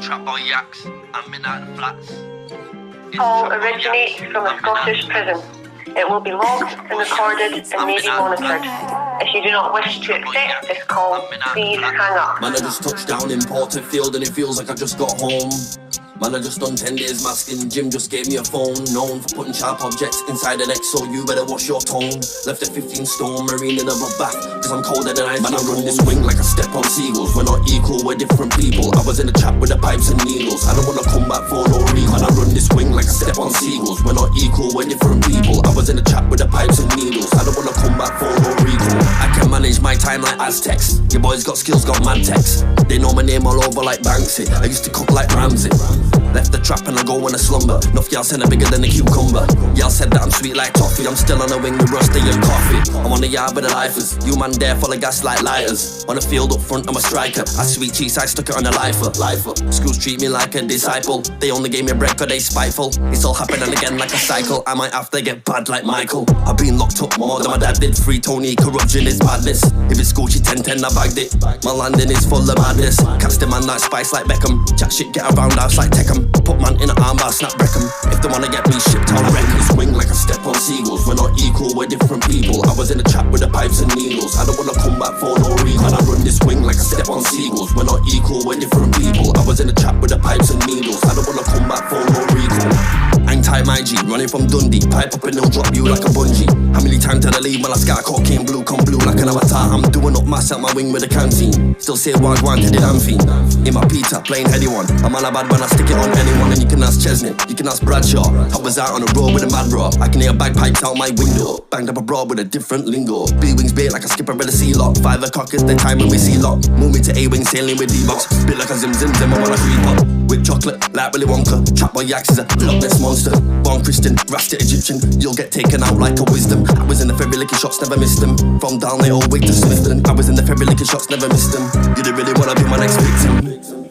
trap boy Yakhz, I'm in out the flats. Call originates from a Scottish prison. It will be logged and recorded and may be monitored. If you do not wish to accept this call, please hang up. Man, I just touched down in Porterfield and it feels like I just got home. Man, I just done 10 days masking, Jim just gave me a phone. Known for putting sharp objects inside an X, so you better wash your tone. Left a 15 stone marine in a bath, cause I'm colder than ice. Man, I run this wing like I step on Seagulls. We're not equal, we're different people. I was in the trap with the pipes and needles. I don't wanna come back for no reason. Man, I run this wing like I step on Seagulls. We're not equal, we're different people. I was in the trap with the pipes and needles. I don't wanna come back for no reason. I can manage my time like Aztecs. Your boys got skills, got mad techs. They know my name all over like Banksy. I used to cook like Ramsay. Left the trap and I go in a slumber. Enough y'all said I'm bigger than a cucumber. Y'all said that I'm sweet like toffee. I'm still on the wing with rusty and coffee. I'm on the yard with the lifers. You man there full of gas like lighters. On the field up front I'm a striker. I sweet cheese I stuck it on a lifer. Schools treat me like a disciple. They only gave me bread cause they spiteful. It's all happening again like a cycle. I might have to get bad like Michael. I've been locked up more than my dad did. Free Tony, corruption is madness. If it's Gucci 10-10 I bagged it. My landing is full of madness. Catch the man like Spice like Beckham. Chat shit get around house like Teckham. Put man in a armbar, snap Breckham. If they wanna get me shipped, I'll wreck them. Swing like I step on Seagulls. We're not equal, we're different people. I was in the trap with the pipes and needles. I don't wanna come back for no reason. I run this swing like I step on Seagulls. We're not equal, we're different people. I was in the trap with the pipes and needles. I don't wanna come back for no reason. Hang tight my G, running from Dundee. Pipe up and they'll drop you like a bungee. How many times did I leave when I sky cocaine blue, come blue like an avatar? I'm doing up mass at my wing with a canteen. Still say wagwan to the damn fiend. In my pita, playing heady one. I'm on a bad when I stick it on anyone. And you can ask Chesney, you can ask Bradshaw. I was out on the road with a mad raw. I can hear bagpipes out my window. Banged up abroad with a different lingo. B-wings bait like a skipper with a sea lock. 5 o'clock is the time when we see lock. Moving to A-wing, sailing with D-box. Bit like a zim-zim, I'm on a creep up. With chocolate, like Willy Wonka. Trap boy Yakhz is a Loch Ness monster. Born Christian, rasted Egyptian. You'll get taken out like a wisdom. I was in the ferry liquor shops, never missed them. From down there all the way to Smithton. I was in the ferry liquor shops, never missed them. You didn't really wanna be my next victim.